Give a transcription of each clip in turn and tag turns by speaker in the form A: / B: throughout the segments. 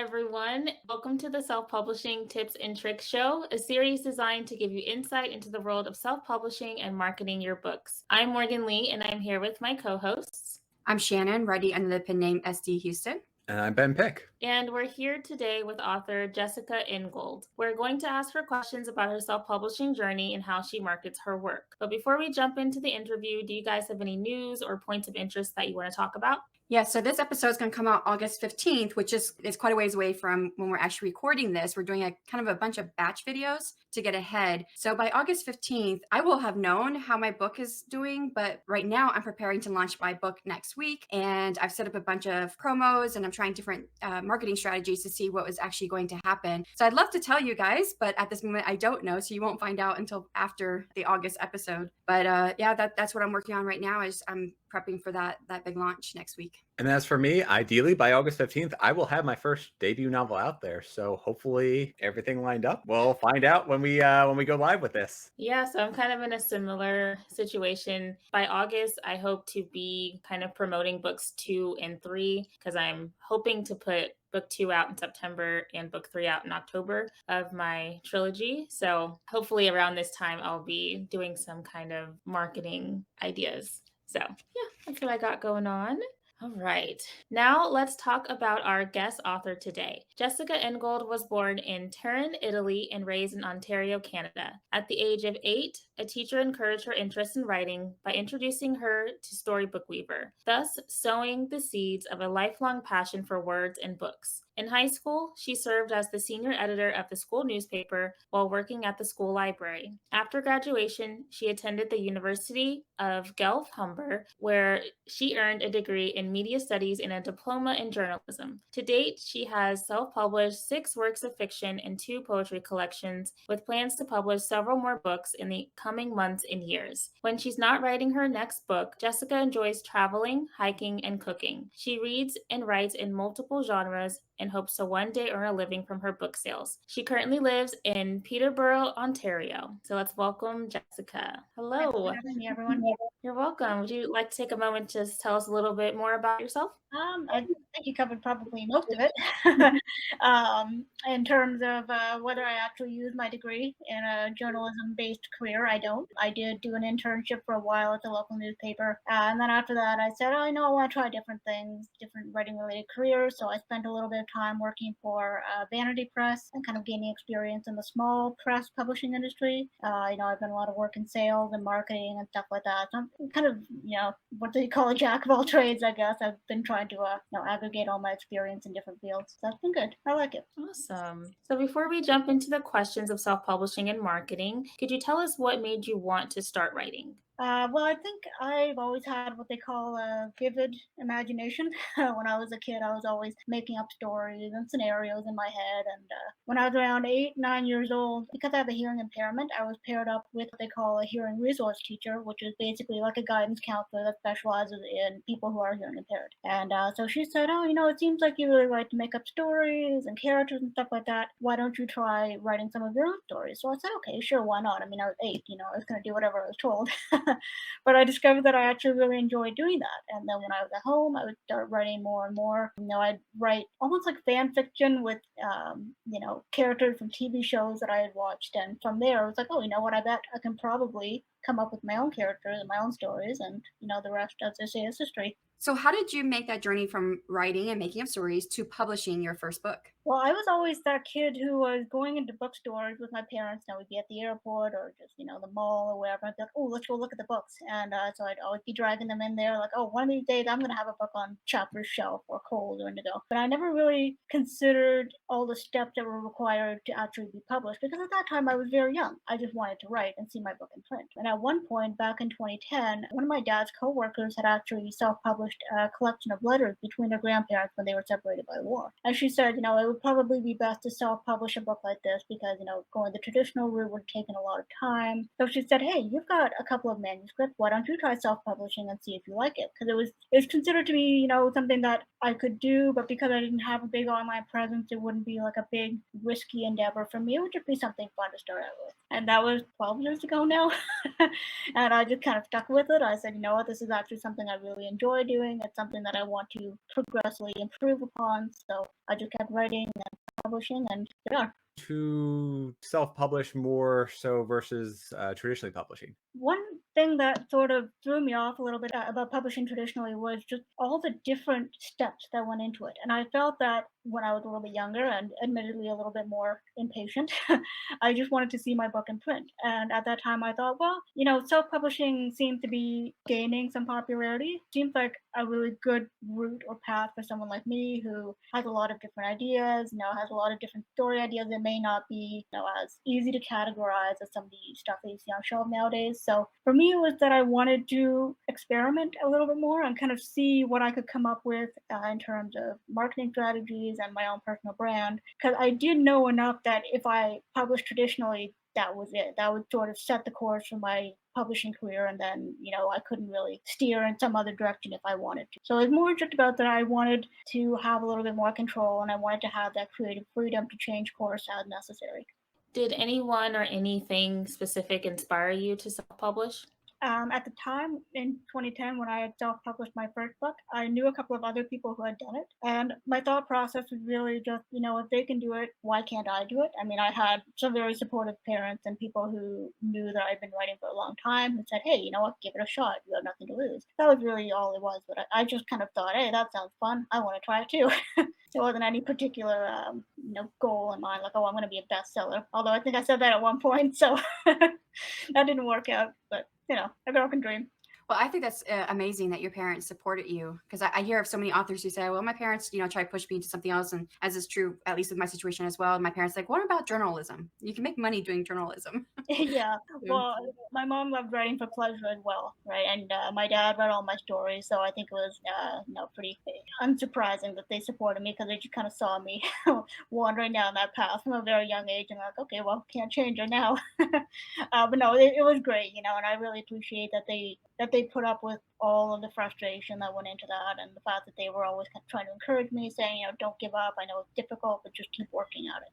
A: everyone. Welcome to the Self-Publishing Tips and Tricks Show, a series designed to give you insight into the world of self-publishing and marketing your books. I'm Morgan Lee, and I'm here with my co-hosts.
B: I'm Shannon, writing under the pen name SD Huston.
C: And I'm Ben Pick.
A: And we're here today with author Jessica Ingold. We're going to ask her questions about her self-publishing journey and how she markets her work. But before we jump into the interview, do you guys have any news or points of interest that you want to talk about?
B: Yeah, so this episode is going to come out August 15th, which is quite a ways away from when we're actually recording this. We're doing a kind of a bunch of batch videos to get ahead. So by August 15th, I will have known how my book is doing, but right now I'm preparing to launch my book next week. And I've set up a bunch of promos and I'm trying different marketing strategies to see what was actually going to happen. So I'd love to tell you guys, but at this moment I don't know. So you won't find out until after the August episode. But yeah, that's what I'm working on right now is I'm prepping for that big launch next week.
C: And as for me, ideally by August 15th, I will have my first debut novel out there. So hopefully everything lined up. We'll find out when we go live with this.
A: Yeah, so I'm kind of in a similar situation. By August, I hope to be kind of promoting books 2 and 3 because I'm hoping to put book 2 out in September and book 3 out in October of my trilogy. So hopefully around this time, I'll be doing some kind of marketing ideas. So yeah, that's what I got going on. All right. Now let's talk about our guest author today. Jessica Ingold was born in Turin, Italy, and raised in Ontario, Canada. At the age of 8, a teacher encouraged her interest in writing by introducing her to Storybook Weaver, thus sowing the seeds of a lifelong passion for words and books. In high school, she served as the senior editor of the school newspaper while working at the school library. After graduation, she attended the University of Guelph Humber, where she earned a degree in media studies and a diploma in journalism. To date, she has self-published 6 works of fiction and 2 poetry collections, with plans to publish several more books in the coming months and years. When she's not writing her next book, Jessica enjoys traveling, hiking, and cooking. She reads and writes in multiple genres and hopes to one day earn a living from her book sales. She currently lives in Peterborough, Ontario. So let's welcome Jessica. Hello.
D: Thanks for having me, everyone.
A: You're welcome. Would you like to take a moment to just tell us a little bit more about yourself?
D: I think you covered probably most of it. In terms of whether I actually use my degree in a journalism-based career, I don't. I did do an internship for a while at the local newspaper. And then after that, I said, I want to try different things, different writing-related careers. So I spent a little bit of time working for Vanity Press and kind of gaining experience in the small press publishing industry. I've done a lot of work in sales and marketing and stuff like that. So I'm kind of, what do you call a jack of all trades, I guess. I've been trying to aggregate all my experience in different fields. So that's been good. I like it.
A: Awesome. So before we jump into the questions of self-publishing and marketing, could you tell us what made you want to start writing?
D: Well, I think I've always had what they call a vivid imagination. When I was a kid, I was always making up stories and scenarios in my head. And when I was around 8, 9 years old, because I have a hearing impairment, I was paired up with what they call a hearing resource teacher, which is basically like a guidance counselor that specializes in people who are hearing impaired. And so she said, it seems like you really like to make up stories and characters and stuff like that. Why don't you try writing some of your own stories? So I said, okay, sure, why not? I mean, I was 8, I was going to do whatever I was told. But I discovered that I actually really enjoyed doing that. And then when I was at home, I would start writing more and more. I'd write almost like fan fiction with, characters from TV shows that I had watched. And from there, I was like, oh, you know what? I bet I can probably come up with my own characters and my own stories. And, the rest, as they say, is history.
B: So how did you make that journey from writing and making up stories to publishing your first book?
D: Well, I was always that kid who was going into bookstores with my parents. We'd be at the airport or just, the mall or wherever. I'd be like, oh, let's go look at the books. And so I'd always be dragging them in there like, oh, one of these days I'm going to have a book on Chapter's shelf or Cold or Indigo. But I never really considered all the steps that were required to actually be published because at that time I was very young. I just wanted to write and see my book in print. And at one point back in 2010, one of my dad's coworkers had actually self-published a collection of letters between their grandparents when they were separated by the war. And she said, it would probably be best to self-publish a book like this because, going the traditional route would have taken a lot of time. So she said, hey, you've got a couple of manuscripts. Why don't you try self-publishing and see if you like it? Because it was considered to be, something that I could do, but because I didn't have a big online presence, it wouldn't be like a big risky endeavor for me. It would just be something fun to start out with. And that was 12 years ago now. And I just kind of stuck with it. I said, you know what, this is actually something I really enjoy doing. doing. It's something that I want to progressively improve upon. So I just kept writing and publishing, and yeah.
C: To self-publish more so versus traditionally publishing?
D: One thing that sort of threw me off a little bit about publishing traditionally was just all the different steps that went into it. And I felt that when I was a little bit younger and admittedly a little bit more impatient, I just wanted to see my book in print. And at that time, I thought, well, self publishing seemed to be gaining some popularity. Seems like a really good route or path for someone like me who has a lot of different ideas, has a lot of different story ideas that may not be as easy to categorize as some of the stuff that you see on shelf nowadays. So for me, it was that I wanted to experiment a little bit more and kind of see what I could come up with in terms of marketing strategies and my own personal brand. Because I did know enough that if I published traditionally, that was it. That would sort of set the course for my publishing career, and then I couldn't really steer in some other direction if I wanted to. So it was more just about that I wanted to have a little bit more control, and I wanted to have that creative freedom to change course as necessary.
A: Did anyone or anything specific inspire you to self-publish?
D: At the time in 2010, when I had self-published my first book, I knew a couple of other people who had done it. And my thought process was really just, if they can do it, why can't I do it? I mean, I had some very supportive parents and people who knew that I'd been writing for a long time who said, hey, you know what, give it a shot. You have nothing to lose. That was really all it was. But I just kind of thought, hey, that sounds fun. I want to try it too. There wasn't any particular, goal in mind, like, oh, I'm going to be a bestseller. Although I think I said that at one point, so that didn't work out. But a girl can dream.
B: Well, I think that's amazing that your parents supported you, because I hear of so many authors who say, well, my parents, try to push me into something else. And as is true, at least with my situation as well, my parents like, what about journalism? You can make money doing journalism.
D: Yeah. Well, my mom loved writing for pleasure as well, right? And my dad read all my stories. So I think it was, pretty unsurprising that they supported me because they just kind of saw me wandering down that path from a very young age. And like, okay, well, can't change it now. But no, it was great, and I really appreciate that they put up with all of the frustration that went into that, and the fact that they were always kind of trying to encourage me, saying, don't give up. I know it's difficult, but just keep working at it.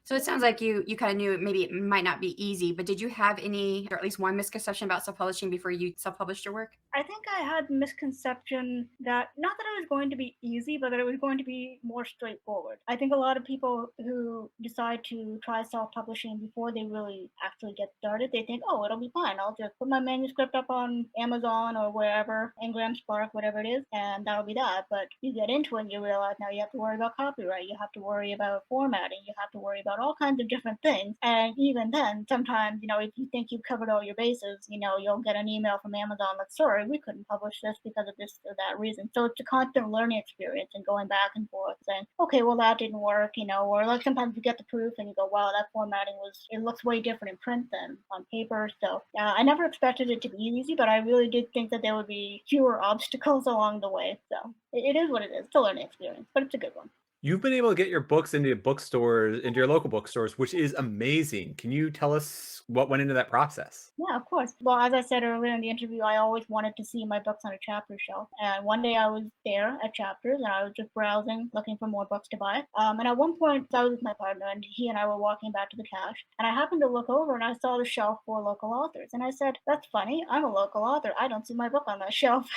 B: So it sounds like you kind of knew maybe it might not be easy, but did you have any, or at least one misconception about self-publishing before you self-published your work?
D: I think I had the misconception that not that it was going to be easy, but that it was going to be more straightforward. I think a lot of people who decide to try self-publishing before they really actually get started, they think, oh, it'll be fine. I'll just put my manuscript up on Amazon or wherever, Ingram, Spark, whatever it is, and that'll be that. But you get into it and you realize now you have to worry about copyright, you have to worry about formatting, you have to worry about all kinds of different things. And even then, sometimes, if you think you've covered all your bases, you'll get an email from Amazon like, sorry, we couldn't publish this because of this or that reason. So it's a constant learning experience and going back and forth saying, okay, well, that didn't work, or like sometimes you get the proof and you go, wow, that formatting it looks way different in print than on paper. So I never expected it to be easy, but I really did think that there would be fewer obstacles along the way. So it is what it is. It's a learning experience, but it's a good one.
C: You've been able to get your books into bookstores, into your local bookstores, which is amazing. Can you tell us what went into that process?
D: Yeah, of course. Well, as I said earlier in the interview, I always wanted to see my books on a chapter shelf. And one day I was there at Chapters and I was just browsing, looking for more books to buy. And at one point, I was with my partner and he and I were walking back to the cache. And I happened to look over and I saw the shelf for local authors. And I said, that's funny. I'm a local author. I don't see my book on that shelf.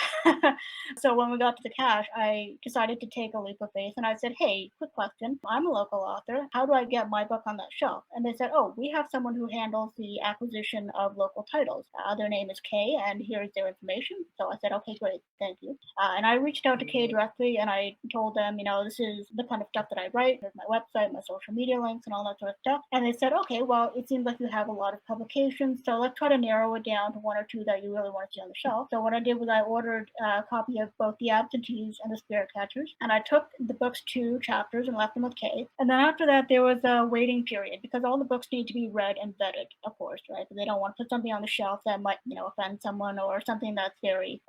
D: So when we got to the cache, I decided to take a leap of faith and I said, hey, quick question. I'm a local author. How do I get my book on that shelf? And they said, oh, we have someone who handles the acquisition of local titles. Their name is Kay, and here's their information. So I said, okay, great, thank you. And I reached out to Kay directly, and I told them, this is the kind of stuff that I write. There's my website, my social media links, and all that sort of stuff. And they said, okay, well, it seems like you have a lot of publications, so let's try to narrow it down to one or two that you really want to see on the shelf. So what I did was I ordered a copy of both The Absentees and The Spirit Catchers, and I took the books to Chapters and left them with Kay. And then after that, there was a waiting period because all the books need to be read and vetted, of course, right? Because they don't want to put something on the shelf that might, offend someone or something that's very,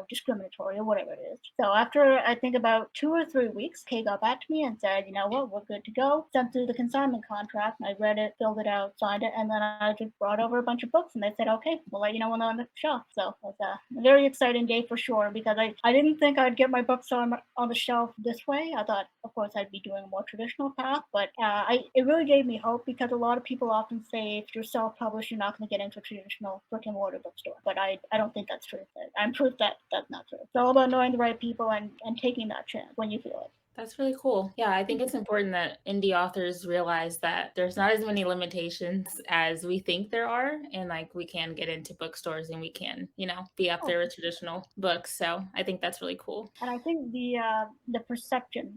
D: discriminatory or whatever it is. So after I think about 2 or 3 weeks, Kay got back to me and said, you know what, we're good to go. Sent through the consignment contract, and I read it, filled it out, signed it, and then I just brought over a bunch of books, and they said, okay, we'll let you know when they're on the shelf. So it was a very exciting day for sure because I didn't think I'd get my books on the shelf this way. I thought, of course, I'd be doing a more traditional path. But it really gave me hope, because a lot of people often say if you're self-published, you're not going to get into a traditional brick and mortar bookstore. But I don't think that's true. I'm proof that that's not true. It's all about knowing the right people and taking that chance when you feel it.
A: That's really cool. Yeah, I think it's important that indie authors realize that there's not as many limitations as we think there are. And like we can get into bookstores and we can, be up there with traditional books. So I think that's really cool.
D: And I think the perception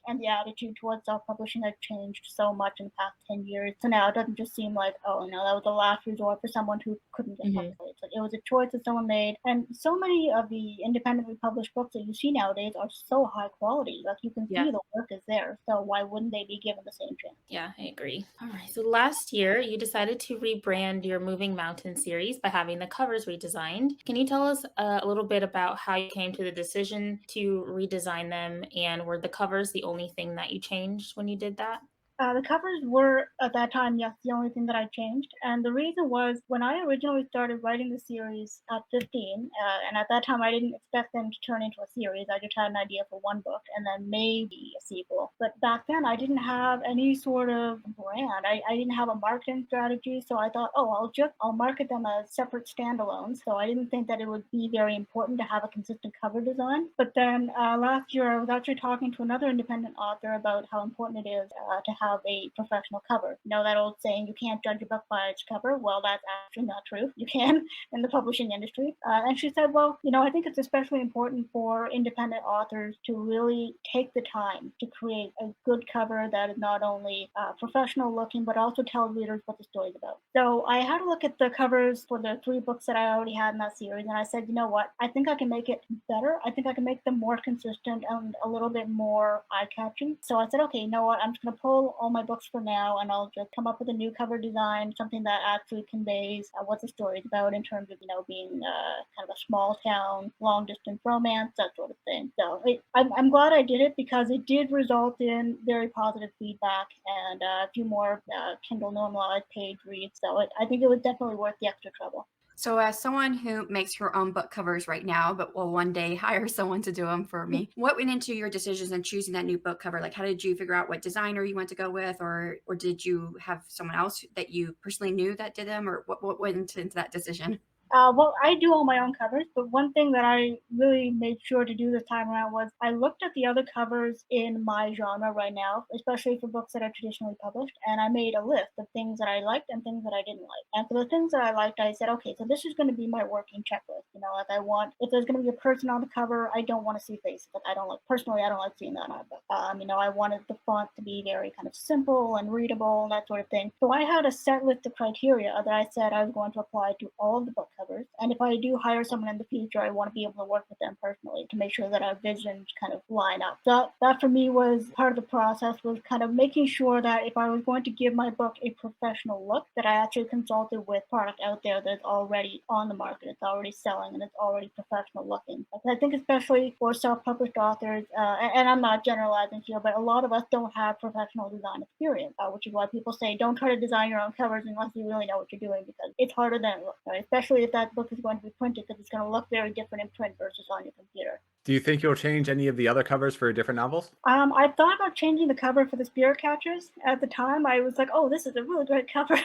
D: and the attitude towards self-publishing has changed so much in the past 10 years. So now it doesn't just seem like, oh, that was the last resort for someone who couldn't get published. It's like it was a choice that someone made. And so many of the independently published books that you see nowadays are so high quality. Like you can see the work is there. So why wouldn't they be given the same chance?
A: Yeah, I agree. All right. So last year, you decided to rebrand your Moving Mountain series by having the covers redesigned. Can you tell us a little bit about how you came to the decision to redesign them? And were the covers the only thing that you changed when you did that?
D: The covers were, at that time, yes, the only thing that I changed. And the reason was, when I originally started writing the series at 15, and at that time I didn't expect them to turn into a series. I just had an idea for one book and then maybe a sequel. But back then I didn't have any sort of brand. I didn't have a marketing strategy. So I thought, oh, I'll market them as separate standalones. So I didn't think that it would be very important to have a consistent cover design. But then last year I was actually talking to another independent author about how important it is to have a professional cover. That old saying, you can't judge a book by its cover. Well, that's actually not true. You can in the publishing industry. And she said, well, I think it's especially important for independent authors to really take the time to create a good cover that is not only professional looking, but also tells readers what the story is about. So I had a look at the covers for the 3 books that I already had in that series, and I said, you know what? I think I can make it better. I think I can make them more consistent and a little bit more eye-catching. So I said, okay, you know what? I'm just going to pull all my books for now, and I'll just come up with a new cover design, something that actually conveys what the story is about in terms of, being kind of a small town, long distance romance, that sort of thing. So I'm glad I did it, because it did result in very positive feedback and a few more Kindle normalized page reads. So I think it was definitely worth the extra trouble.
B: So as someone who makes her own book covers right now, but will one day hire someone to do them for me, what went into your decisions in choosing that new book cover? Like, how did you figure out what designer you want to go with, or did you have someone else that you personally knew that did them, or what went into that decision?
D: Well, I do all my own covers, but one thing that I really made sure to do this time around was I looked at the other covers in my genre right now, especially for books that are traditionally published, and I made a list of things that I liked and things that I didn't like. And for the things that I liked, I said, okay, so this is going to be my working checklist. Like if there's going to be a person on the cover, I don't want to see faces. Like I don't like seeing that on a book. I wanted the font to be very kind of simple and readable and that sort of thing. So I had a set list of criteria that I said I was going to apply to all of the book covers. And if I do hire someone in the future, I want to be able to work with them personally to make sure that our visions kind of line up. That for me was part of the process, was kind of making sure that if I was going to give my book a professional look, that I actually consulted with product out there that's already on the market, it's already selling, and it's already professional looking. I think especially for self-published authors, and I'm not generalizing here, but a lot of us don't have professional design experience, which is why people say don't try to design your own covers unless you really know what you're doing, because it's harder than it looks, right? Especially if that book is going to be printed, because it's going to look very different in print versus on your computer.
C: Do you think you'll change any of the other covers for different novels?
D: I thought about changing the cover for the Spirit Catchers. At the time, I was like, oh, this is a really great cover.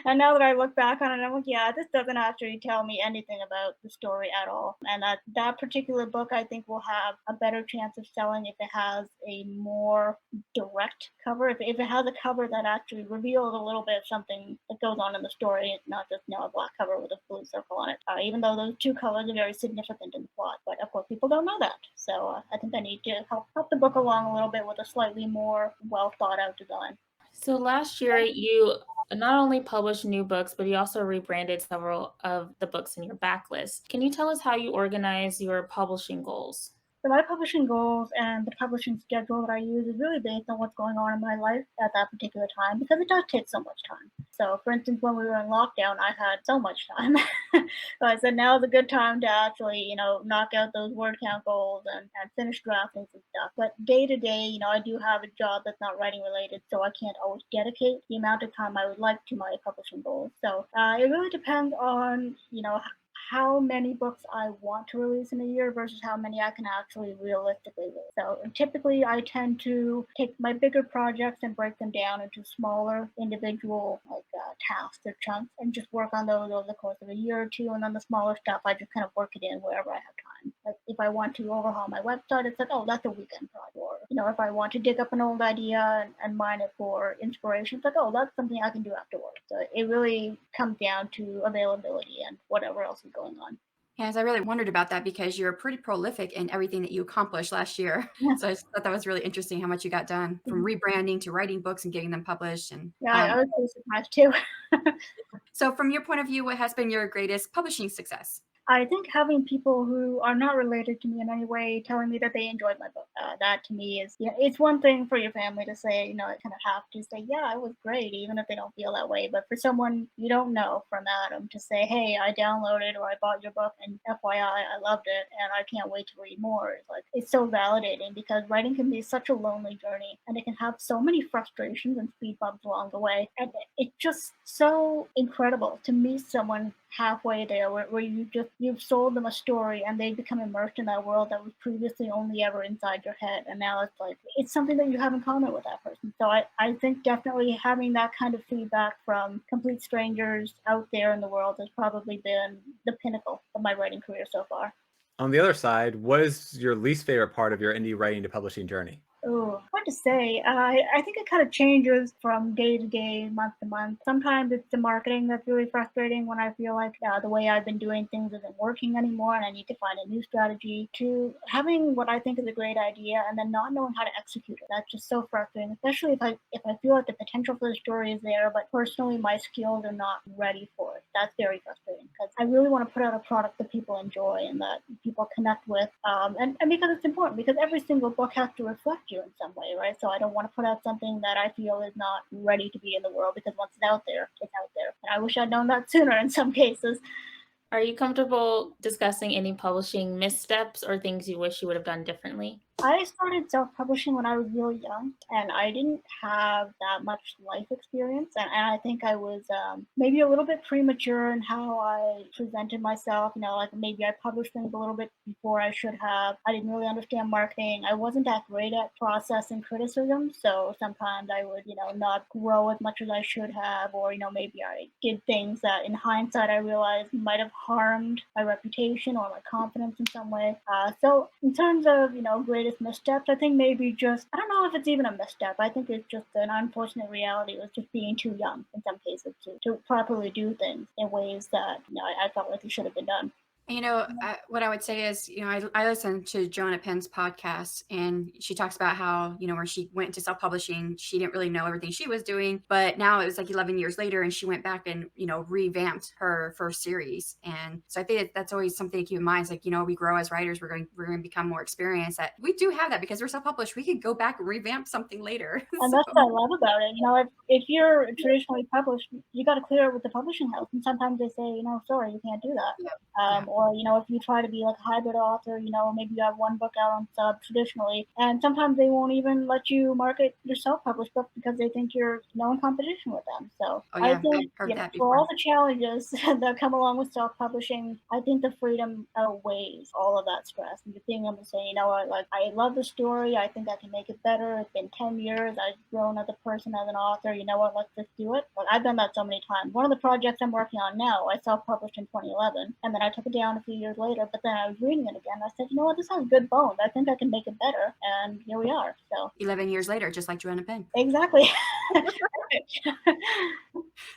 D: And now that I look back on it, I'm like, yeah, this doesn't actually tell me anything about the story at all. And that particular book, I think, will have a better chance of selling if it has a more direct cover. If it has a cover that actually reveals a little bit of something that goes on in the story, not just a black cover with a blue circle on it. Even though those 2 colors are very significant in the plot, but of course people don't know that. So I think I need to help the book along a little bit with a slightly more well thought out design.
A: So last year, you not only published new books, but you also rebranded several of the books in your backlist. Can you tell us how you organize your publishing goals?
D: So my publishing goals and the publishing schedule that I use is really based on what's going on in my life at that particular time, because it does take so much time. So for instance, when we were in lockdown, I had so much time. So I said now is a good time to actually, knock out those word count goals and finish drafting some stuff. But day to day, I do have a job that's not writing related, so I can't always dedicate the amount of time I would like to my publishing goals. So it really depends on, how many books I want to release in a year versus how many I can actually realistically release. So typically I tend to take my bigger projects and break them down into smaller individual tasks or chunks and just work on those over the course of a year or two. And then the smaller stuff, I just kind of work it in wherever I have time. Like if I want to overhaul my website, it's like, oh, that's a weekend project. Or, if I want to dig up an old idea and mine it for inspiration, it's like, oh, that's something I can do after work. So it really comes down to availability and whatever else is going on.
B: Yes, I really wondered about that because you're pretty prolific in everything that you accomplished last year.
D: Yeah.
B: So I just thought that was really interesting how much you got done from rebranding to writing books and getting them published. And
D: Yeah, I was really surprised too.
B: so from your point of view, what has been your greatest publishing success?
D: I think having people who are not related to me in any way telling me that they enjoyed my book, that to me is, it's one thing for your family to say, kind of have to say, yeah, it was great, even if they don't feel that way. But for someone you don't know from Adam to say, hey, I downloaded or I bought your book and FYI, I loved it and I can't wait to read more. It's so validating because writing can be such a lonely journey and it can have so many frustrations and speed bumps along the way. And it's just so incredible to meet someone halfway there where you've sold them a story and they become immersed in that world that was previously only ever inside your head, and now it's something that you have in common with that person. So I think definitely having that kind of feedback from complete strangers out there in the world has probably been the pinnacle of my writing career so far.
C: On the other side, what is your least favorite part of your indie writing to publishing journey?
D: Oh, hard to say. I think it kind of changes from day to day, month to month. Sometimes it's the marketing that's really frustrating when I feel like the way I've been doing things isn't working anymore and I need to find a new strategy, to having what I think is a great idea and then not knowing how to execute it. That's just so frustrating, especially if I feel like the potential for the story is there, but personally my skills are not ready for it. That's very frustrating because I really want to put out a product that people enjoy and that people connect with. And because it's important, because every single book has to reflect you in some way, right? So I don't want to put out something that I feel is not ready to be in the world because once it's out there, it's out there. And I wish I'd known that sooner in some cases.
A: Are you comfortable discussing any publishing missteps or things you wish you would have done differently?
D: I started self-publishing when I was really young, and I didn't have that much life experience. And I think I was maybe a little bit premature in how I presented myself. Like maybe I published things a little bit before I should have. I didn't really understand marketing. I wasn't that great at processing criticism, so sometimes I would, not grow as much as I should have, or maybe I did things that in hindsight I realized might have harmed my reputation or my confidence in some way. So in terms of, greatest missteps, I think maybe just, I don't know if it's even a misstep. I think it's just an unfortunate reality was just being too young in some cases to properly do things in ways that, I felt like it should have been done.
B: What I would say is, I listened to Joanna Penn's podcast, and she talks about how, when she went into self-publishing, she didn't really know everything she was doing, but now it was like 11 years later, and she went back and, revamped her first series. And so I think that's always something to keep in mind. It's like, we grow as writers, we're going to become more experienced. That we do have that because we're self-published. We could go back and revamp something later.
D: And that's what I love about it. If you're traditionally published, you got to clear it with the publishing house. And sometimes they say, sorry, you can't do that.
B: Yeah.
D: Or, if you try to be like a hybrid author, maybe you have one book out on sub traditionally, and sometimes they won't even let you market your self-published book because they think you're, in competition with them. So I think, for all the challenges that come along with self-publishing, I think the freedom outweighs all of that stress. And just being able to say, I love the story. I think I can make it better. It's been 10 years. I've grown as a person, as an author. Let's just do it. But I've done that so many times. One of the projects I'm working on now, I self-published in 2011, and then I took it down a few years later, but then I was reading it again. I said, this has good bones. I think I can make it better. And here we are. So
B: 11 years later, just like Joanna Penn.
D: Exactly.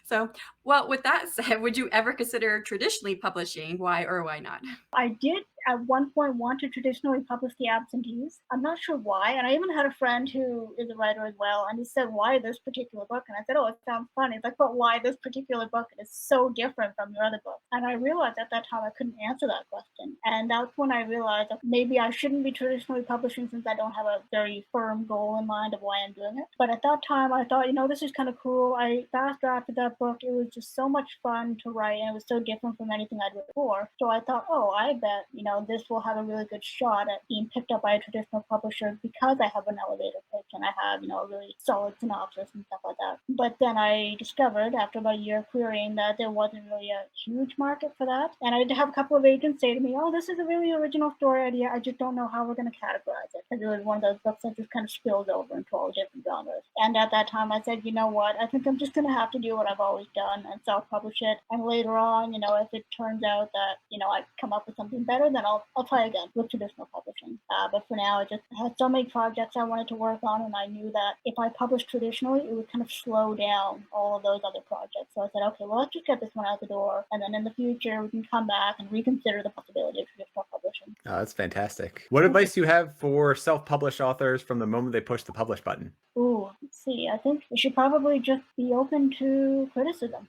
B: So, well, with that said, would you ever consider traditionally publishing? Why or why not?
D: I did at one point want to traditionally publish The Absentees. I'm not sure why. And I even had a friend who is a writer as well. And he said, why this particular book? And I said, oh, it sounds funny. He's like, but why this particular book? It is so different from your other book. And I realized at that time I couldn't answer that question. And that's when I realized that maybe I shouldn't be traditionally publishing since I don't have a very firm goal in mind of why I'm doing it. But at that time I thought, this is kind of cool. I fast drafted that book. It was just so much fun to write, and it was so different from anything I'd read before. So I thought, oh, I bet, this will have a really good shot at being picked up by a traditional publisher because I have an elevator pitch and I have, a really solid synopsis and stuff like that. But then I discovered after about a year querying that there wasn't really a huge market for that. And I did have a couple of agents say to me, oh, this is a really original story idea. I just don't know how we're going to categorize it. Because it was one of those books that just kind of spilled over into all different genres. And at that time I said, you know what, I think I'm just going to have to do what I've always done and self-publish it. And later on, if it turns out that, I come up with something better, then I'll try again with traditional publishing. But for now, I just had so many projects I wanted to work on, and I knew that if I published traditionally, it would kind of slow down all of those other projects. So I said, okay, well, let's just get this one out the door, and then in the future, we can come back and reconsider the possibility of traditional publishing.
C: Oh, that's fantastic. What advice do you have for self-published authors from the moment they push the publish button?
D: Ooh, let's see. I think you should probably just be open to criticism.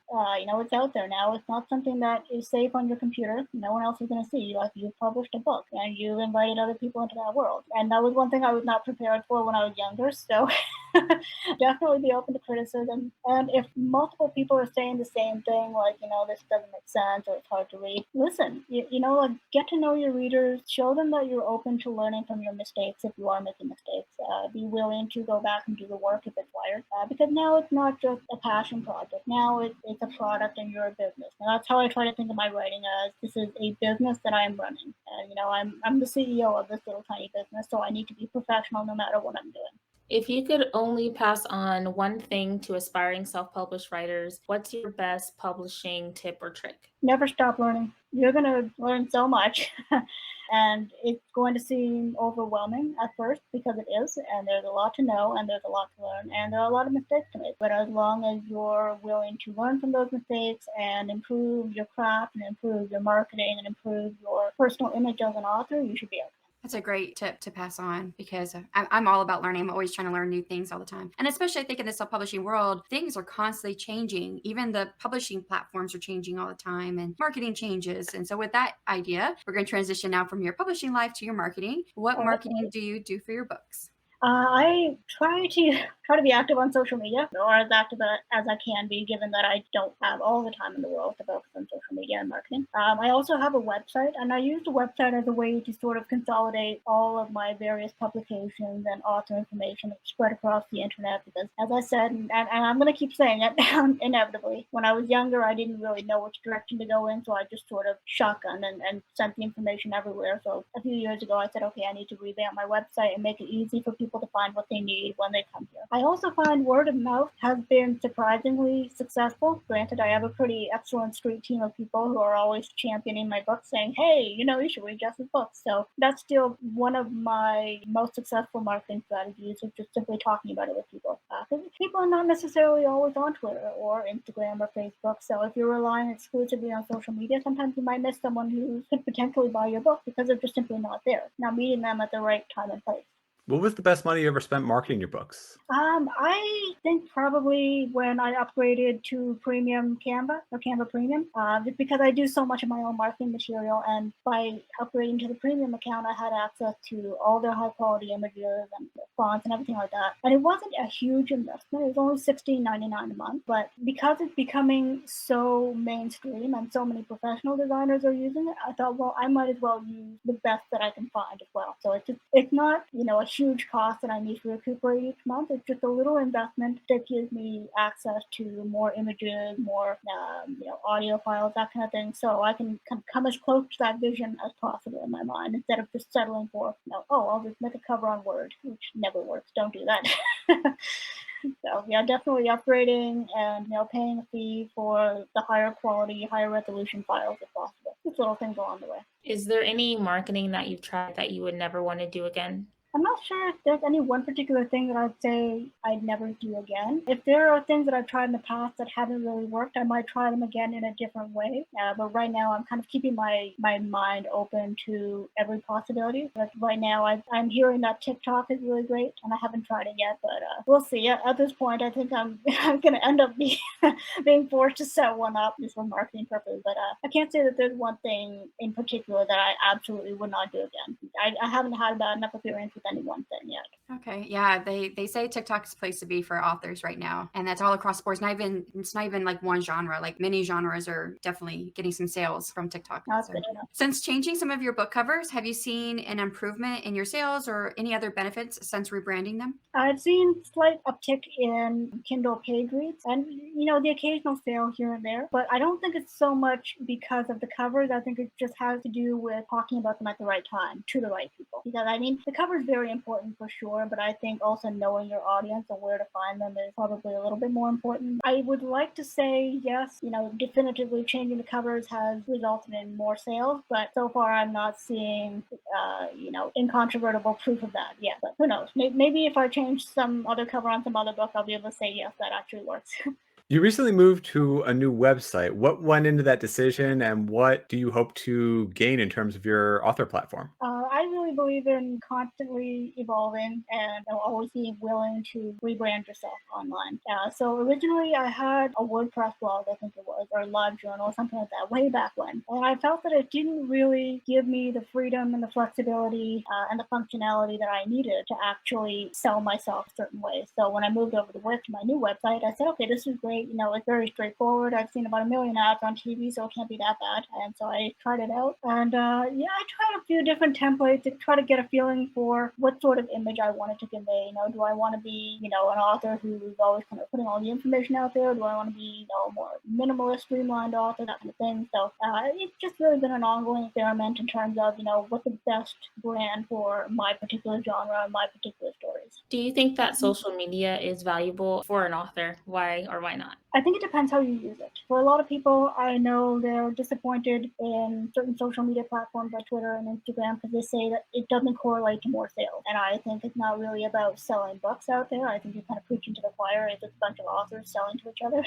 D: It's out there now. It's not something that is safe on your computer. No one else is going to see. Like, you've published a book and you've invited other people into that world. And that was one thing I was not prepared for when I was younger. So definitely be open to criticism. And if multiple people are saying the same thing, like, this doesn't make sense or it's hard to read, listen, get to know your readers, show them that you're open to learning from your mistakes if you are making mistakes. Be willing to go back and do the work if it's required. Because now it's not just a passion project. Now it's a product and you're a business. And that's how I try to think of my writing as this is a business that I am running. And, I'm the CEO of this little tiny business, so I need to be professional no matter what I'm doing.
A: If you could only pass on one thing to aspiring self-published writers, what's your best publishing tip or trick?
D: Never stop learning. You're going to learn so much. And it's going to seem overwhelming at first because it is, and there's a lot to know and there's a lot to learn and there are a lot of mistakes to make. But as long as you're willing to learn from those mistakes and improve your craft and improve your marketing and improve your personal image as an author, you should be okay.
B: That's a great tip to pass on because I'm all about learning. I'm always trying to learn new things all the time. And especially I think in the self-publishing world, things are constantly changing. Even the publishing platforms are changing all the time and marketing changes. And so with that idea, we're going to transition now from your publishing life to your marketing. What marketing do you do for your books?
D: I try to be active on social media, or as active as I can be, given that I don't have all the time in the world to focus on social media and marketing. I also have a website, and I use the website as a way to sort of consolidate all of my various publications and author information spread across the internet. Because, as I said, and I'm going to keep saying it inevitably, when I was younger, I didn't really know which direction to go in, so I just sort of shotgunned and sent the information everywhere. So a few years ago, I said, okay, I need to revamp my website and make it easy for people to find what they need when they come here. I also find word of mouth has been surprisingly successful. Granted, I have a pretty excellent street team of people who are always championing my book, saying, hey, you should read Jess's book. So that's still one of my most successful marketing strategies, is just simply talking about it with people. Because people are not necessarily always on Twitter or Instagram or Facebook. So if you're relying exclusively on social media, sometimes you might miss someone who could potentially buy your book because they're just simply not there. Not meeting them at the right time and place.
C: What was the best money you ever spent marketing your books?
D: I think probably when I upgraded to Premium Canva or Canva Premium, just because I do so much of my own marketing material, and by upgrading to the Premium account, I had access to all their high quality images and fonts and everything like that. And it wasn't a huge investment; it was only $16.99 a month. But because it's becoming so mainstream and so many professional designers are using it, I thought, well, I might as well use the best that I can find as well. So it's not a huge cost that I need to recuperate each month. It's just a little investment that gives me access to more images, more audio files, that kind of thing, so I can come as close to that vision as possible in my mind instead of just settling for, I'll just make a cover on Word, which never works. Don't do that. So yeah, definitely upgrading and paying a fee for the higher quality, higher resolution files if possible. Just little things along the way.
A: Is there any marketing that you've tried that you would never want to do again?
D: I'm not sure if there's any one particular thing that I'd say I'd never do again. If there are things that I've tried in the past that haven't really worked, I might try them again in a different way. But right now, I'm kind of keeping my mind open to every possibility. Like right now, I'm hearing that TikTok is really great, and I haven't tried it yet, but we'll see. At this point, I think I'm going to end up being forced to set one up just for marketing purposes. But I can't say that there's one thing in particular that I absolutely would not do again. I haven't had bad enough experience with any one thing yet.
B: Okay. Yeah. They say TikTok's a place to be for authors right now. And that's all across the board. It's not even like one genre. Like many genres are definitely getting some sales from TikTok.
D: That's
B: So,
D: good enough.
B: since changing some of your book covers, have you seen an improvement in your sales or any other benefits since rebranding them?
D: I've seen slight uptick in Kindle page reads and, the occasional sale here and there, but I don't think it's so much because of the covers. I think it just has to do with talking about them at the right time to the right people. Because, the cover is very important for sure, but I think also knowing your audience and where to find them is probably a little bit more important. I would like to say, yes, definitively changing the covers has resulted in more sales, but so far I'm not seeing, incontrovertible proof of that yet. But who knows? Maybe if I change some other cover on some other book, I'll be able to say, yes, that actually works.
C: You recently moved to a new website. What went into that decision, and what do you hope to gain in terms of your author platform?
D: I really believe in constantly evolving and always being willing to rebrand yourself online. So originally I had a WordPress blog, I think it was, or a live journal, something like that, way back when. And I felt that it didn't really give me the freedom and the flexibility and the functionality that I needed to actually sell myself a certain way. So when I moved over to my new website, I said, okay, this is great. It's very straightforward. I've seen about 1 million ads on TV, so it can't be that bad. And so I tried it out. And I tried a few different templates to try to get a feeling for what sort of image I wanted to convey. Do I want to be, an author who's always kind of putting all the information out there? Do I want to be, a more minimalist, streamlined author, that kind of thing? So it's just really been an ongoing experiment in terms of, what the best brand for my particular genre and my particular stories.
A: Do you think that social media is valuable for an author? Why or why not?
D: I think it depends how you use it. For a lot of people, I know they're disappointed in certain social media platforms like Twitter and Instagram because they say that it doesn't correlate to more sales. And I think it's not really about selling books out there. I think you're kind of preaching to the choir if it's a bunch of authors selling to each other.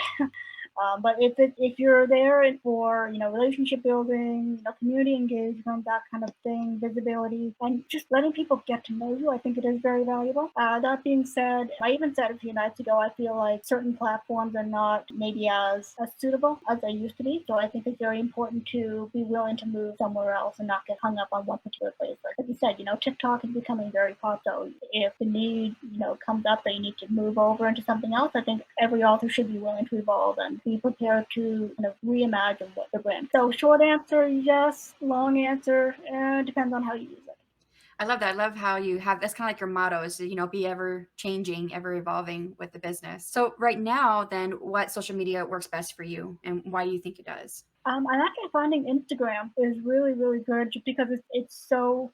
D: But if you're there for relationship building, community engagement, that kind of thing, visibility, and just letting people get to know you, I think it is very valuable. That being said, I even said a few nights ago, I feel like certain platforms are not maybe as suitable as they used to be. So I think it's very important to be willing to move somewhere else and not get hung up on one particular place. Like you said, TikTok is becoming very hot. So if the need, comes up that you need to move over into something else, I think every author should be willing to evolve and be prepared to kind of reimagine what the brand. So short answer, yes. Long answer, depends on how you use it.
B: I love that. I love how you have that's kind of like your motto is to, be ever changing, ever evolving with the business. So right now, then what social media works best for you and why do you think it does?
D: I'm actually finding Instagram is really, really good just because it's so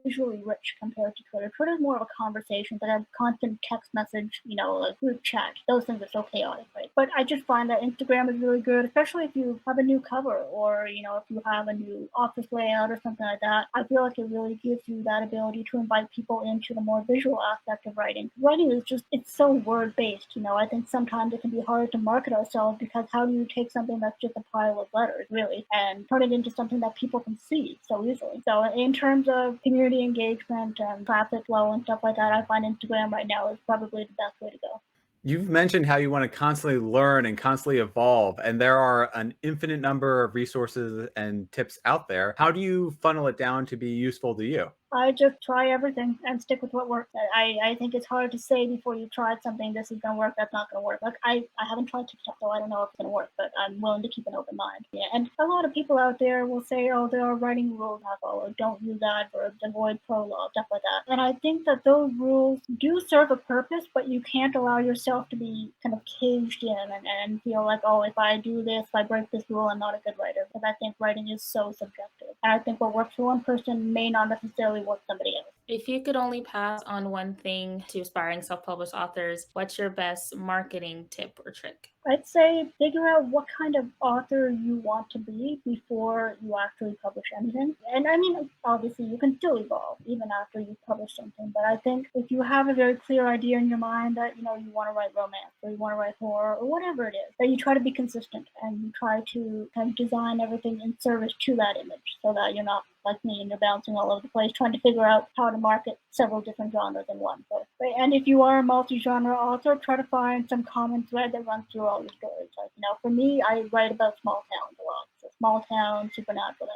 D: visually rich compared to Twitter. Twitter is more of a conversation, but a constant text message, like group chat. Those things are so chaotic, right? But I just find that Instagram is really good, especially if you have a new cover or, if you have a new office layout or something like that. I feel like it really gives you that ability to invite people into the more visual aspect of writing. Writing is it's so word-based, I think sometimes it can be hard to market ourselves because how do you take something that's just a pile of letters really and turn it into something that people can see so easily. So in terms of community engagement and traffic flow and stuff like that, I find Instagram right now is probably the best way to go.
C: You've mentioned how you want to constantly learn and constantly evolve, and there are an infinite number of resources and tips out there. How do you funnel it down to be useful to you?
D: I just try everything and stick with what works. I think it's hard to say before you tried something, this is going to work, that's not going to work. Like I haven't tried TikTok, so I don't know if it's going to work, but I'm willing to keep an open mind. Yeah, and a lot of people out there will say, oh, there are writing rules I follow. Don't use adverbs, avoid prologue, stuff like that. And I think that those rules do serve a purpose, but you can't allow yourself to be kind of caged in and feel like, oh, if I do this, if I break this rule, I'm not a good writer. Because I think writing is so subjective. And I think what works for one person may not necessarily work for somebody else.
A: If you could only pass on one thing to aspiring self-published authors, what's your best marketing tip or trick?
D: I'd say figure out what kind of author you want to be before you actually publish anything. And I mean, obviously, you can still evolve even after you publish something. But I think if you have a very clear idea in your mind that, you want to write romance or you want to write horror or whatever it is, that you try to be consistent and you try to kind of design everything in service to that image so that you're not like me and you're bouncing all over the place trying to figure out how to market several different genres in one. So, and if you are a multi-genre author, try to find some common thread that runs through all your stories. Like, for me, I write about small towns a lot. So small town, supernatural.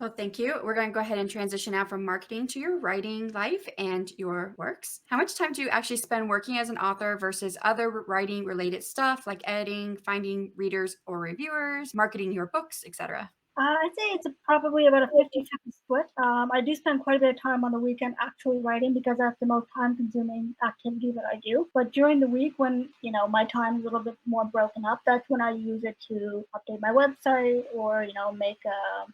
B: Well, thank you. We're going to go ahead and transition now from marketing to your writing life and your works. How much time do you actually spend working as an author versus other writing related stuff like editing, finding readers or reviewers, marketing your books, etc.?
D: I'd say it's probably about a 50-50 split. I do spend quite a bit of time on the weekend actually writing because that's the most time-consuming activity that I do. But during the week, when my time is a little bit more broken up, that's when I use it to update my website or make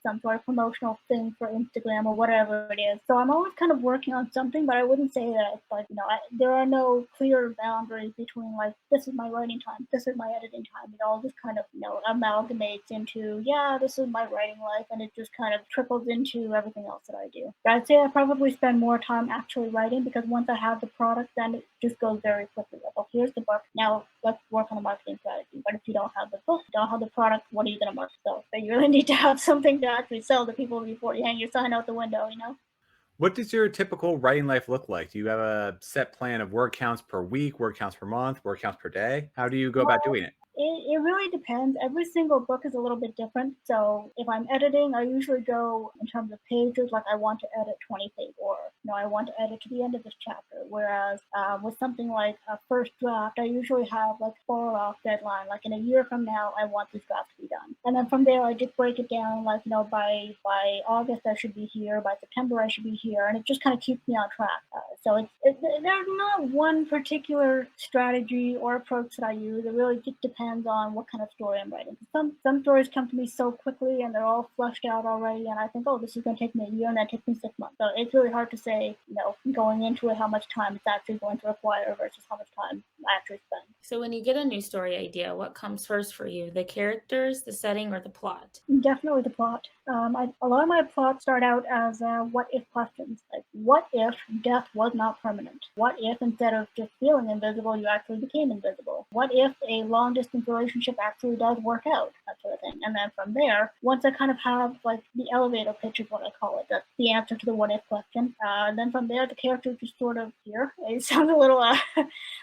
D: some sort of promotional thing for Instagram or whatever it is. So I'm always kind of working on something, but I wouldn't say that it's like there are no clear boundaries between like this is my writing time, this is my editing time. It all just kind of amalgamates into this is my writing life, and it just kind of trickles into everything else that I do. But I'd say I probably spend more time actually writing because once I have the product, then it just goes very quickly. Like, oh, here's the book. Now let's work on the marketing strategy. But if you don't have the book, you don't have the product, what are you going to market? So you really need to have something to actually sell to people before you hang your sign out the window,
C: What does your typical writing life look like? Do you have a set plan of word counts per week, word counts per month, word counts per day? How do you go about doing it?
D: It really depends. Every single book is a little bit different. So if I'm editing, I usually go in terms of pages, like I want to edit 20 pages, or I want to edit to the end of this chapter. Whereas with something like a first draft, I usually have like far off deadline. Like in a year from now, I want this draft to be done. And then from there, I just break it down. Like by August, I should be here. By September, I should be here, and it just kind of keeps me on track. So there's not one particular strategy or approach that I use. It really just depends on what kind of story I'm writing. Some stories come to me so quickly and they're all fleshed out already, and I think, oh, this is going to take me a year, and that takes me 6 months. So it's really hard to say, going into it, how much time it's actually going to require versus how much time I actually spend.
A: So when you get a new story idea, what comes first for you? The characters, the setting, or the plot?
D: Definitely the plot. A lot of my plots start out as what-if questions. Like, what if death was not permanent? What if instead of just feeling invisible, you actually became invisible? What if a long-distance relationship actually does work out? That sort of thing. And then from there, once I kind of have like the elevator pitch is what I call it. That's the answer to the what-if question. Then from there, the characters just sort of here. It sounds a little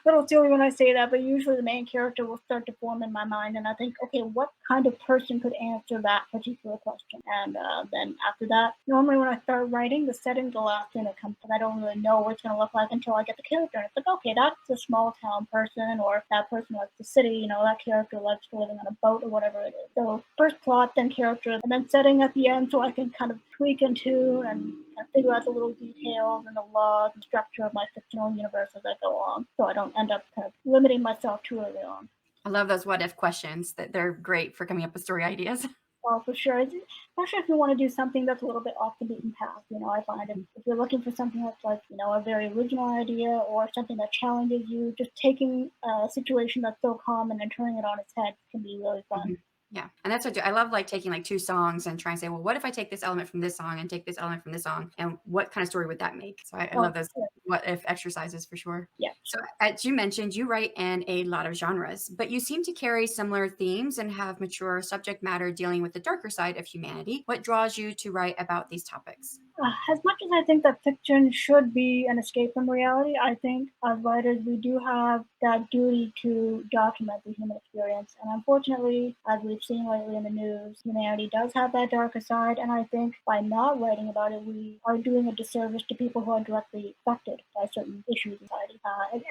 D: little silly when I say that, but usually the main character will start to form in my mind, and I think, okay, what kind of person could answer that particular question? And then after that, normally when I start writing, the setting's the last thing that comes, because I don't really know what it's going to look like until I get the character. And it's like, okay, that's a small town person, or that person likes the city, that character likes living on a boat or whatever it is. So first plot, then character, and then setting at the end so I can kind of tweak into and figure out the little details and the laws and structure of my fictional universe as I go on, so I don't end up kind of limiting myself too early on.
B: I love those what if questions. That they're great for coming up with story ideas.
D: Well, for sure. Especially if you want to do something that's a little bit off the beaten path. I find if you're looking for something that's like, a very original idea or something that challenges you, just taking a situation that's so common and turning it on its head can be really fun.
B: Mm-hmm. Yeah. And that's what I do. I love like taking like two songs and trying to say, well, what if I take this element from this song and take this element from this song, and what kind of story would that make? So I love those what if exercises for sure.
D: Yeah.
B: So as you mentioned, you write in a lot of genres, but you seem to carry similar themes and have mature subject matter dealing with the darker side of humanity. What draws you to write about these topics?
D: As much as I think that fiction should be an escape from reality, I think as writers we do have that duty to document the human experience. And unfortunately, as we've seen lately in the news, humanity does have that darker side. And I think by not writing about it, we are doing a disservice to people who are directly affected by certain issues in society.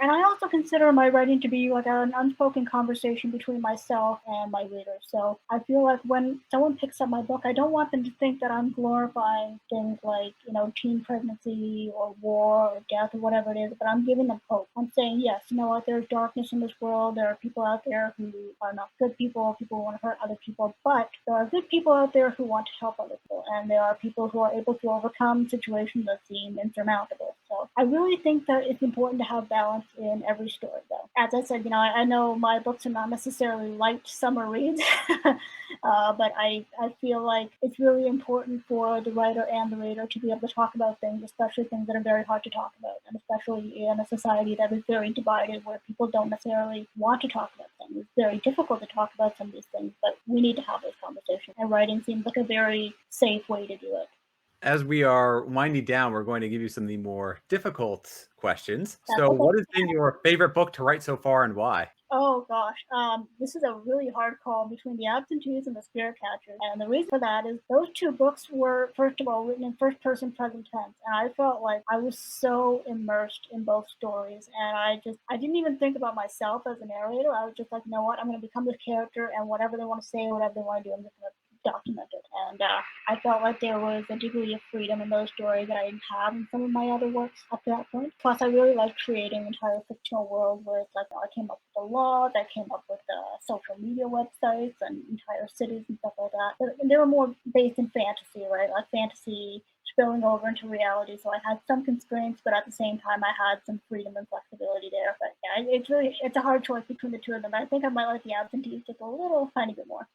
D: And I also consider my writing to be like an unspoken conversation between myself and my readers. So I feel like when someone picks up my book, I don't want them to think that I'm glorifying things like teen pregnancy or war or death or whatever it is, but I'm giving them hope. I'm saying, yes, there's darkness in this world. There are people out there who are not good people who want to hurt other people, but there are good people out there who want to help other people, and there are people who are able to overcome situations that seem insurmountable. So I really think that it's important to have balance in every story, though. As I said, I know my books are not necessarily light summer reads, but I feel like it's really important for the writer and the reader to be able to talk about things, especially things that are very hard to talk about, and especially in a society that is very divided where people don't necessarily want to talk about things. It's very difficult to talk about some of these things, but we need to have those conversations, and writing seems like a very safe way to do it.
C: As we are winding down, we're going to give you some of the more difficult questions. So what has been your favorite book to write so far, and why?
D: Oh gosh, this is a really hard call between The Absentees and The Spirit Catchers. And the reason for that is those two books were, first of all, written in first person present tense. And I felt like I was so immersed in both stories. And I didn't even think about myself as a narrator. I was just like, you know what, I'm going to become this character, and whatever they want to say, whatever they want to do, I'm just going to document it. And I felt like there was a degree of freedom in those stories that I didn't have in some of my other works up to that point. Plus, I really liked creating an entire fictional world where it's like I came up with the laws, I came up with social media websites and entire cities and stuff like that. But they were more based in fantasy, right? Like fantasy spilling over into reality. So I had some constraints, but at the same time, I had some freedom and flexibility there. But yeah, it's a hard choice between the two of them. I think I might like The Absentees just a little tiny bit more.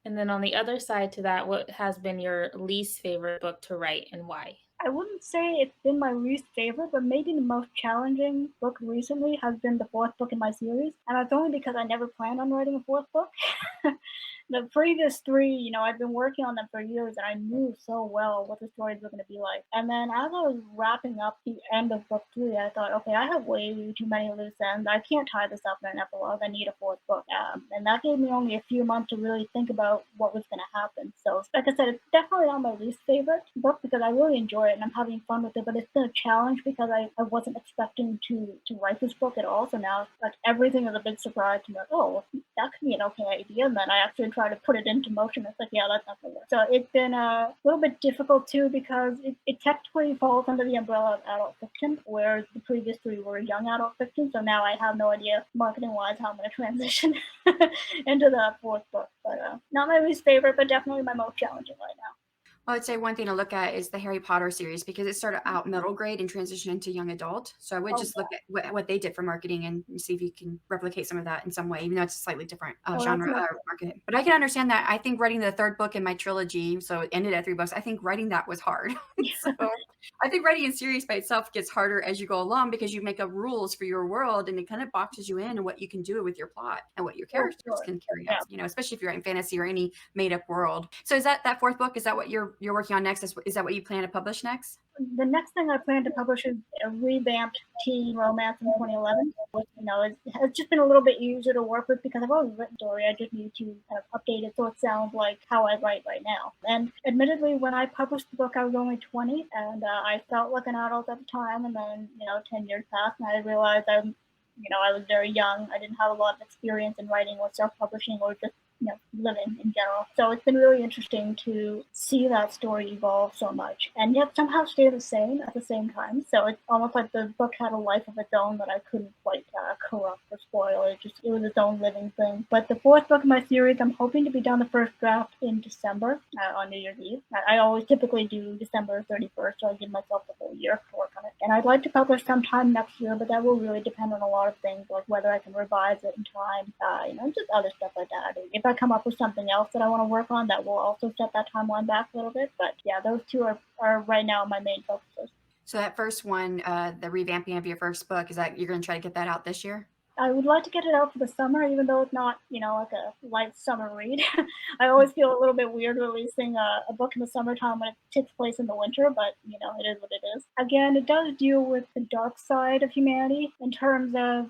A: And then on the other side to that, what has been your least favorite book to write and why?
D: I wouldn't say it's been my least favorite, but maybe the most challenging book recently has been the fourth book in my series. And that's only because I never planned on writing a fourth book. The previous three, I'd been working on them for years and I knew so well what the stories were going to be like. And then as I was wrapping up the end of book three, I thought, okay, I have way too many loose ends. I can't tie this up in an epilogue. I need a fourth book. And that gave me only a few months to really think about what was going to happen. So, like I said, it's definitely not my least favorite book because I really enjoy it and I'm having fun with it. But it's been a challenge because I wasn't expecting to write this book at all. So now, like, everything is a big surprise to me. Like, oh, that could be an okay idea. And then I actually try to put it into motion. It's like, yeah, that's not going to work. So it's been a little bit difficult too because it technically falls under the umbrella of adult fiction, whereas the previous three were young adult fiction. So now I have no idea marketing-wise how I'm going to transition into the fourth book. But not my least favorite, but definitely my most challenging right now.
B: I would say one thing to look at is the Harry Potter series because it started out middle grade and transitioned into young adult. So I would just look at what they did for marketing and see if you can replicate some of that in some way, even though it's a slightly different genre market. But I can understand that. I think writing the third book in my trilogy, so it ended at 3 books, I think writing that was hard. So I think writing a series by itself gets harder as you go along because you make up rules for your world and it kind of boxes you in and what you can do with your plot and what your characters can carry out, especially if you're writing fantasy or any made up world. So is that fourth book? Is that what you're working on next? Is that what you plan to publish next?
D: The next thing I plan to publish is a revamped teen romance in 2011. Which, it's just been a little bit easier to work with because I've always written story. I just need to kind of update it so it sounds like how I write right now. And admittedly, when I published the book, I was only 20, and I felt like an adult at the time. And then 10 years passed, and I realized I was very young. I didn't have a lot of experience in writing or self-publishing or just living in general. So it's been really interesting to see that story evolve so much and yet somehow stay the same at the same time. So it's almost like the book had a life of its own that I couldn't quite corrupt or spoil. It was its own living thing. But the fourth book in my series, I'm hoping to be done the first draft in December on New Year's Eve. I always typically do December 31st, so I give myself the whole year to work on it. And I'd like to publish sometime next year, but that will really depend on a lot of things, like whether I can revise it in time, just other stuff like that. If I come up with something else that I want to work on, that will also set that timeline back a little bit. But yeah, those two are right now my main focuses.
B: So that first one, the revamping of your first book, is that you're going to try to get that out this year?
D: I would like to get it out for the summer, even though it's not, like a light summer read. I always feel a little bit weird releasing a book in the summertime when it takes place in the winter, but, it is what it is. Again, it does deal with the dark side of humanity in terms of,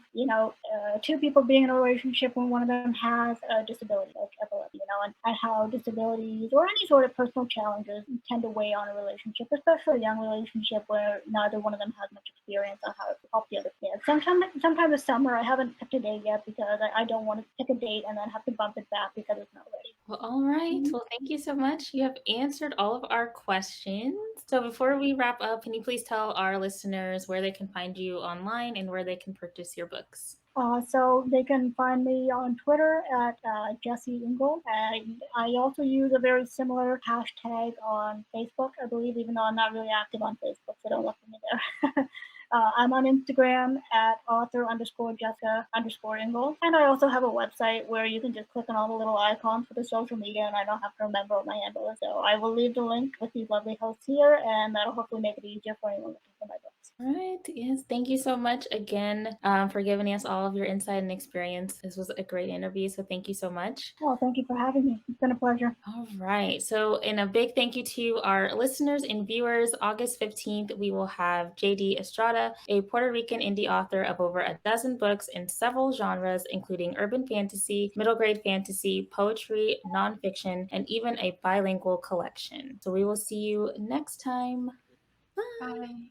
D: two people being in a relationship when one of them has a disability, like epilepsy, and how disabilities or any sort of personal challenges tend to weigh on a relationship, especially a young relationship where neither one of them has much experience on how to help the other kid. Sometime this summer, I haven't picked a date yet because I don't want to pick a date and then have to bump it back because it's not ready.
A: Well, all right. Well, thank you so much. You have answered all of our questions. So before we wrap up, can you please tell our listeners where they can find you online and where they can purchase your books?
D: So they can find me on Twitter at Jessica Ingold. And I also use a very similar hashtag on Facebook, I believe, even though I'm not really active on Facebook, so don't look for me there. I'm on Instagram at author_Jessica_Ingold. And I also have a website where you can just click on all the little icons for the social media and I don't have to remember what my handle is. So I will leave the link with these lovely hosts here and that'll hopefully make it easier for anyone looking for my books.
A: All right. Yes. Thank you so much again for giving us all of your insight and experience. This was a great interview. So thank you so much.
D: Well, thank you for having me. It's been a pleasure.
A: All right. So, and a big thank you to our listeners and viewers. August 15th, we will have JD Estrada, a Puerto Rican indie author of over a dozen books in several genres, including urban fantasy, middle grade fantasy, poetry, nonfiction, and even a bilingual collection. So, we will see you next time. Bye.
B: Bye.